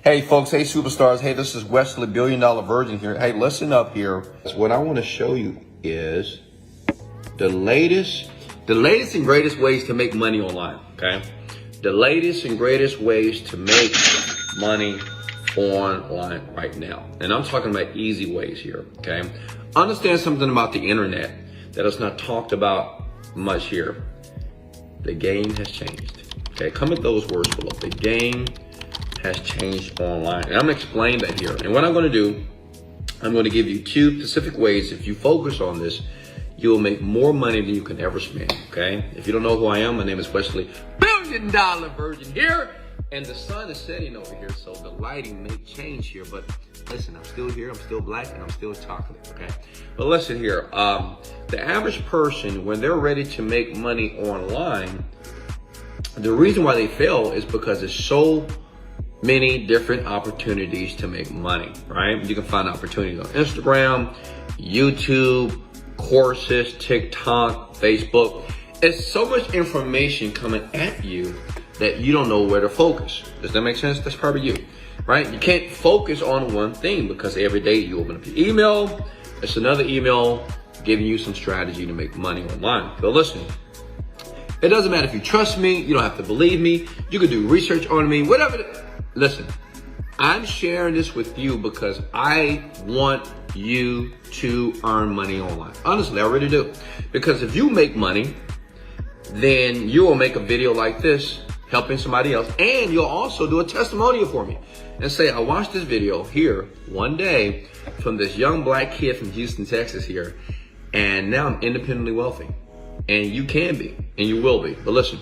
Hey folks, hey superstars, hey, this is Wesley, $1 billion Virgin here. Hey, listen up here. What I want to show you is the latest and greatest ways to make money online, okay? The latest and greatest ways to make money online right now. And I'm talking about easy ways here, okay? Understand something about the internet that is not talked about much here. The game has changed, okay? Comment those words below. The game has changed online. And I'm gonna explain that here. And what I'm gonna do, I'm gonna give you 2 specific ways. If you focus on this, you'll make more money than you can ever spend, okay? If you don't know who I am, my name is Wesley, $1 billion Virgin here. And the sun is setting over here, so the lighting may change here. But listen, I'm still here, I'm still black, and I'm still chocolate, okay? But listen here, the average person, when they're ready to make money online, the reason why they fail is because there's so many different opportunities to make money, right? You can find opportunities on Instagram, YouTube, courses, TikTok, Facebook. It's so much information coming at you that you don't know where to focus. Does that make sense? That's probably you, right? You can't focus on one thing because every day you open up your email, it's another email giving you some strategy to make money online. So listen, it doesn't matter if you trust me, you don't have to believe me, you can do research on me, whatever. Listen, I'm sharing this with you because I want you to earn money online. Honestly, I really do. Because if you make money, then you will make a video like this helping somebody else, and you'll also do a testimonial for me and say, I watched this video here one day from this young black kid from Houston, Texas here, and now I'm independently wealthy. And you can be, and you will be. But listen,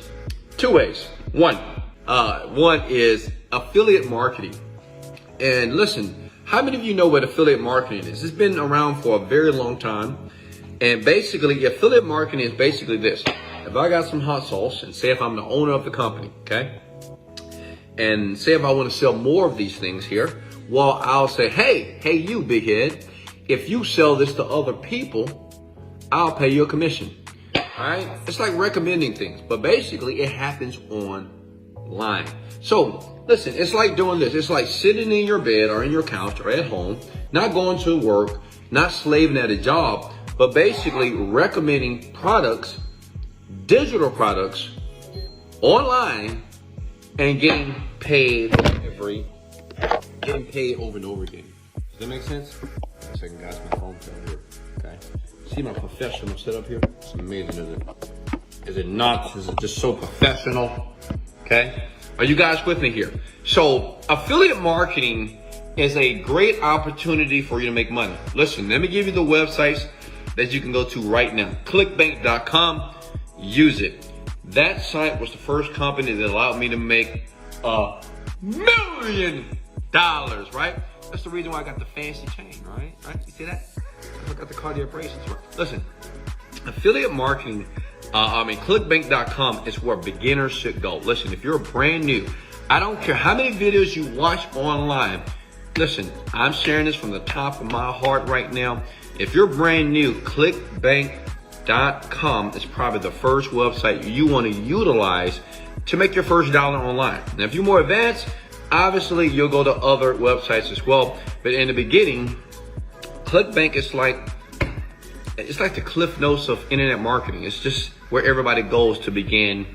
2 ways. One is affiliate marketing. And listen, how many of you know what affiliate marketing is? It's been around for a very long time. And basically, affiliate marketing is basically this. If I got some hot sauce, and say if I'm the owner of the company, okay? And say if I want to sell more of these things here, well, I'll say, hey you big head, if you sell this to other people, I'll pay you a commission, all right? It's like recommending things, but basically it happens online. So listen, it's like doing this. It's like sitting in your bed or in your couch or at home, not going to work, not slaving at a job, but basically recommending products, digital products, online, and getting paid over and over again. Does that make sense? Wait a second, guys, my phone's down here. Okay. See my professional setup here? It's amazing, isn't it? Is it not? Is it just so professional? Okay. Are you guys with me here? So affiliate marketing is a great opportunity for you to make money. Listen, let me give you the websites that you can go to right now. Clickbank.com, use it. That site was the first company that allowed me to make $1 million, right? That's the reason why I got the fancy chain, right? You see that? I got the cardiac bracelets, right? Listen, affiliate marketing, Clickbank.com is where beginners should go. Listen, if you're brand new, I don't care how many videos you watch online. Listen, I'm sharing this from the top of my heart right now. If you're brand new, Clickbank.com is probably the first website you want to utilize to make your first dollar online. Now, if you're more advanced, obviously you'll go to other websites as well. But in the beginning, Clickbank is like the Cliff Notes of internet marketing. It's just where everybody goes to begin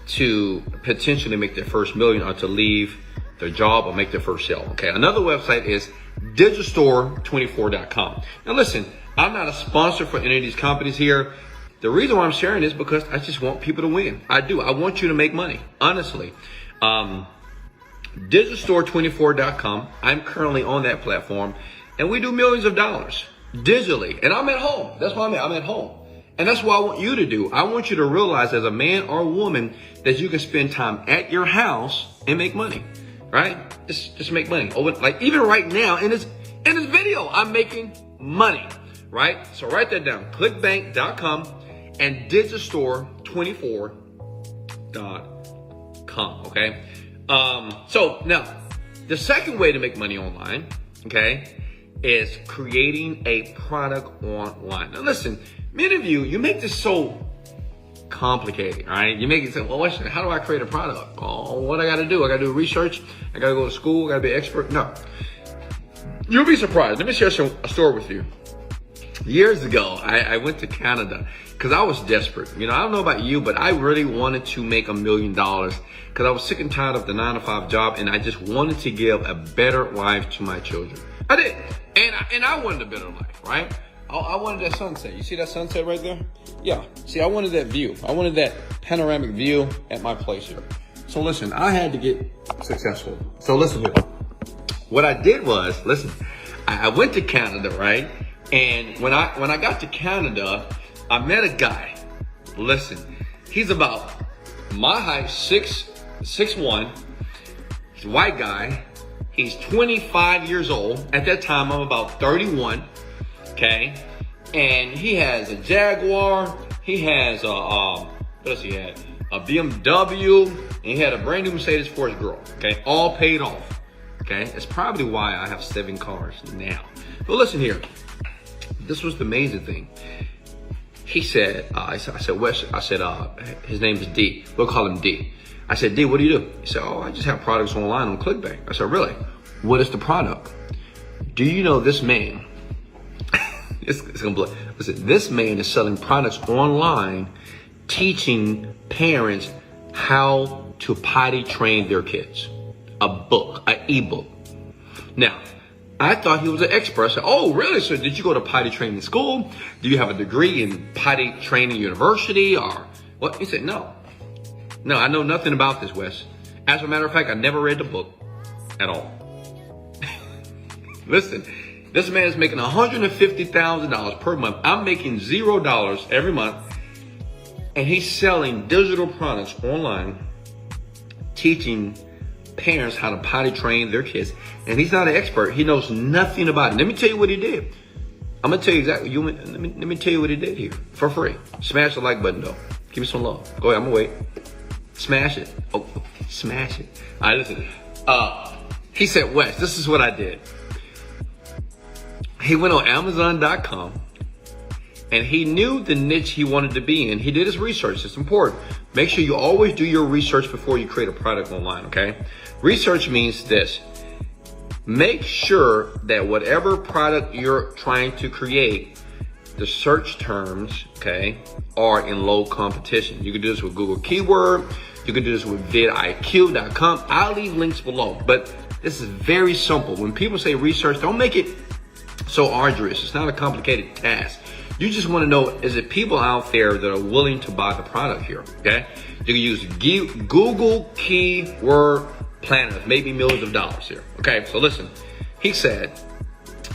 to potentially make their first million or to leave their job or make their first sale. Okay. Another website is digitalstore24.com. Now listen, I'm not a sponsor for any of these companies here. The reason why I'm sharing this is because I just want people to win. I do. I want you to make money, honestly. Digitalstore24.com. I'm currently on that platform, and we do millions of dollars digitally. And I'm at home. That's why I'm at home. And that's what I want you to do. I want you to realize as a man or woman that you can spend time at your house and make money, right? Just make money. Like even right now in this video, I'm making money, right? So write that down. Clickbank.com and digitalstore24.com, okay? So now the second way to make money online, okay, is creating a product online. Now listen, many of you make this so complicated, all right? You make it say, well, how do I create a product? Oh, what I gotta do? I gotta do research? I gotta go to school? I gotta be an expert? No. You'll be surprised. Let me share a story with you. Years ago, I went to Canada because I was desperate. You know, I don't know about you, but I really wanted to make $1 million because I was sick and tired of the 9-to-5 job, and I just wanted to give a better life to my children. I did. And I wanted a better life, right? I wanted that sunset. You see that sunset right there? Yeah. See, I wanted that view. I wanted that panoramic view at my place here. So listen, I had to get successful. So listen here. What I did was, listen, I went to Canada, right? And when I got to Canada, I met a guy. Listen, he's about my height, 6'1". He's a white guy. He's 25 years old. At that time, I'm about 31. Okay, and he has a Jaguar. He has what else he had? A BMW, and he had a brand new Mercedes for his girl. Okay, all paid off. Okay, it's probably why I have 7 cars now. But listen here, this was the amazing thing. He said, I said, Wes, I said, his name is D. We'll call him D. I said, D, what do you do? He said, I just have products online on ClickBank. I said, really? What is the product? Do you know this man? It's gonna blow. Listen, this man is selling products online, teaching parents how to potty train their kids. A book, an ebook. Now, I thought he was an expert. I said, oh, really? So did you go to potty training school? Do you have a degree in potty training university or what? He said, no. No, I know nothing about this, Wes. As a matter of fact, I never read the book at all. Listen, this man is making $150,000 per month. I'm making $0 every month. And he's selling digital products online, teaching parents how to potty train their kids. And he's not an expert. He knows nothing about it. Let me tell you what he did. I'm going to tell you exactly. Let me tell you what he did here for free. Smash the like button, though. Give me some love. Go ahead. I'm going to wait. Smash it. Oh, smash it. All right, listen. He said, Wes, this is what I did. He went on Amazon.com and he knew the niche he wanted to be in. He did his research. It's important. Make sure you always do your research before you create a product online, okay? Research means this. Make sure that whatever product you're trying to create, the search terms, okay, are in low competition. You can do this with Google Keyword. You can do this with vidIQ.com. I'll leave links below, but this is very simple. When people say research, don't make it so arduous. It's not a complicated task. You just want to know, is it people out there that are willing to buy the product here, okay? You can use Google Keyword Planner, maybe millions of dollars here, okay? So listen, he said,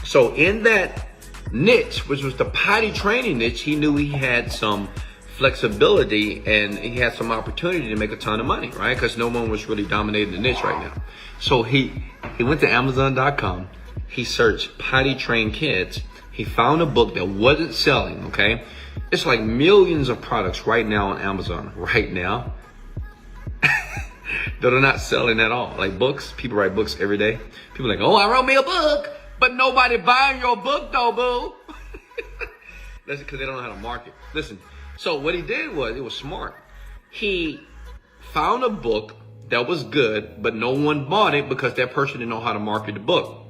so in that niche, which was the potty training niche, he knew he had some flexibility and he had some opportunity to make a ton of money, right? Because no one was really dominating the niche right now. So he went to Amazon.com. He searched potty train kids. He found a book that wasn't selling, okay? It's like millions of products right now on Amazon, right now, that are not selling at all. Like books, people write books every day. People are like, oh, I wrote me a book, but nobody buying your book though, boo. That's because they don't know how to market. Listen, so what he did was, it was smart. He found a book that was good, but no one bought it because that person didn't know how to market the book.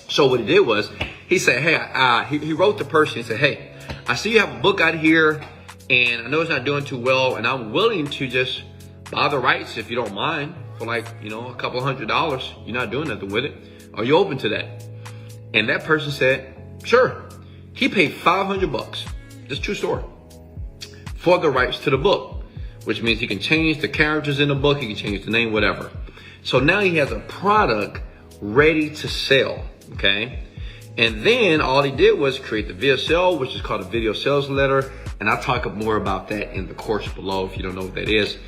So what he did was, he said, hey, he wrote the person, he said, hey, I see you have a book out here and I know it's not doing too well and I'm willing to just buy the rights if you don't mind for like, you know, a couple $100. You're not doing nothing with it. Are you open to that? And that person said, sure. He paid $500. This is true story. For the rights to the book, which means he can change the characters in the book. He can change the name, whatever. So now he has a product ready to sell. Okay. And then all he did was create the VSL, which is called a video sales letter. And I'll talk more about that in the course below if you don't know what that is.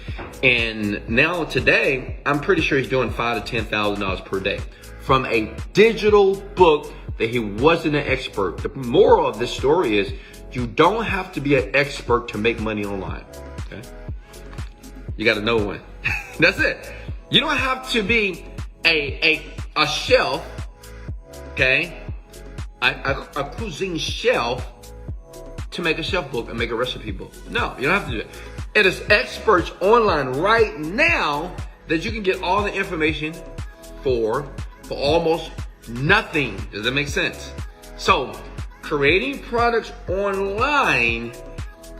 And now today, I'm pretty sure he's doing $5,000 to $10,000 per day from a digital book that he wasn't an expert. The moral of this story is you don't have to be an expert to make money online. Okay. You got to know one. That's it. You don't have to be a shelf. Okay. A cuisine shelf to make a chef book and make a recipe book. No, you don't have to do it. It is experts online right now that you can get all the information for almost nothing. Does that make sense? So creating products online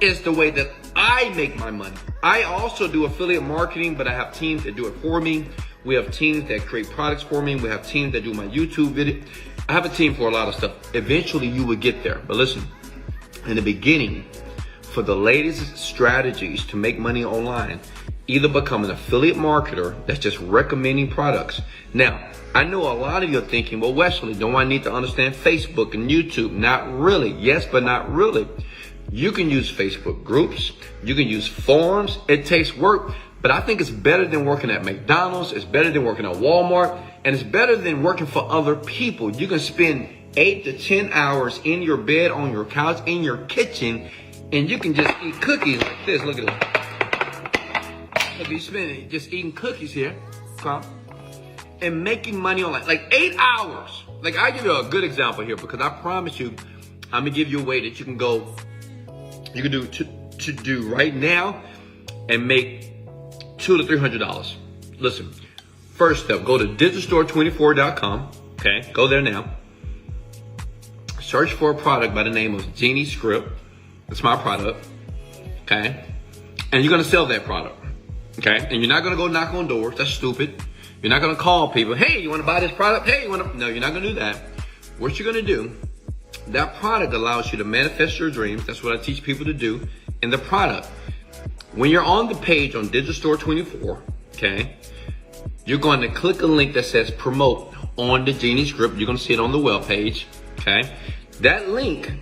is the way that I make my money. I also do affiliate marketing, but I have teams that do it for me. We have teams that create products for me. We have teams that do my YouTube video. I have a team for a lot of stuff. Eventually you will get there. But listen, in the beginning, for the latest strategies to make money online, either become an affiliate marketer that's just recommending products. Now, I know a lot of you are thinking, well, Wesley, don't I need to understand Facebook and YouTube? Not really. Yes, but not really. You can use Facebook groups. You can use forums. It takes work, but I think it's better than working at McDonald's. It's better than working at Walmart, and it's better than working for other people. You can spend 8 to 10 hours in your bed, on your couch, in your kitchen, and you can just eat cookies like this. Look at this. Look, you spend just eating cookies here, okay, and making money online. Like 8 hours. Like, I give you a good example here because I promise you, I'm gonna give you a way that you can go. You can do to do right now and make $200 to $300. Listen, first step, go to digitalstore24.com. Okay, go there now. Search for a product by the name of Genie Script. That's my product. Okay, and you're gonna sell that product. Okay, and you're not gonna go knock on doors. That's stupid. You're not gonna call people. Hey, you wanna buy this product? Hey, you wanna? No, you're not gonna do that. What you're gonna do? That product allows you to manifest your dreams. That's what I teach people to do. And the product, when you're on the page on Digital Store 24, okay, you're going to click a link that says promote on the Genie Script. You're going to see it on the web page, okay? That link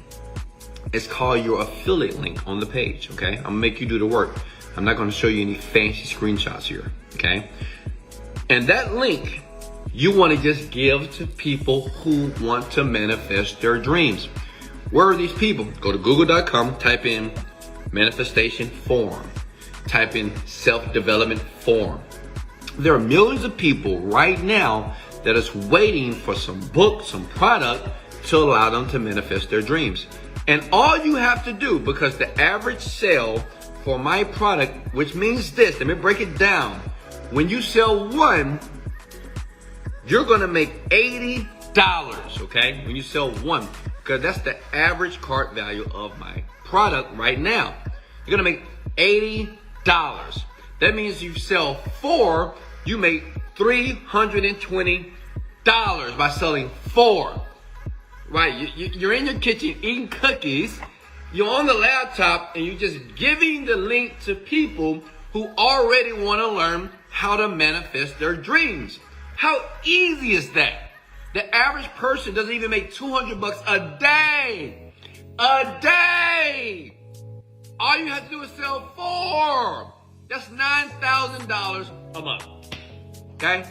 is called your affiliate link on the page, okay? I'm going to make you do the work. I'm not going to show you any fancy screenshots here, okay? And that link, you want to just give to people who want to manifest their dreams. Where are these people? Go to google.com, type in manifestation forum, type in self-development forum. There are millions of people right now that is waiting for some book, some product to allow them to manifest their dreams. And all you have to do, because the average sale for my product, which means this, let me break it down. When you sell one, you're gonna make $80, okay? When you sell one, because that's the average cart value of my product right now. You're gonna make $80. That means you sell 4, you make $320 by selling 4. Right, you're in your kitchen eating cookies, you're on the laptop, and you're just giving the link to people who already wanna learn how to manifest their dreams. How easy is that? The average person doesn't even make $200 a day. A day! All you have to do is sell 4. That's $9,000 a month. Okay?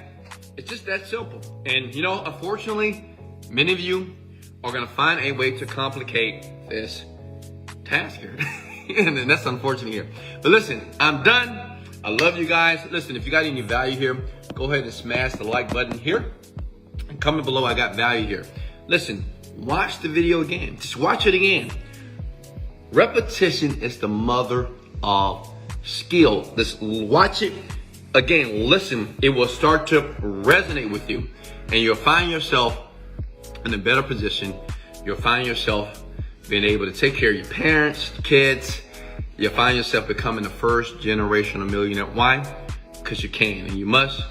It's just that simple. And you know, unfortunately, many of you are gonna find a way to complicate this task here. And that's unfortunate here. But listen, I'm done. I love you guys. Listen, if you got any value here, go ahead and smash the like button here. And comment below, I got value here. Listen, watch the video again. Just watch it again. Repetition is the mother of skill. Just watch it again. Listen, it will start to resonate with you. And you'll find yourself in a better position. You'll find yourself being able to take care of your parents, kids. You'll find yourself becoming the first generational millionaire. Why? Because you can and you must.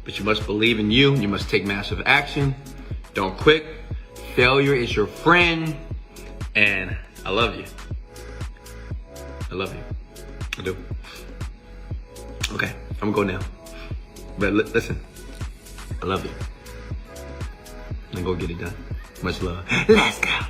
But you must believe in you. You must take massive action. Don't quit. Failure is your friend. And I love you. I love you. I do. Okay, I'm gonna go now. But listen, I love you. And go get it done. Much love. Let's go.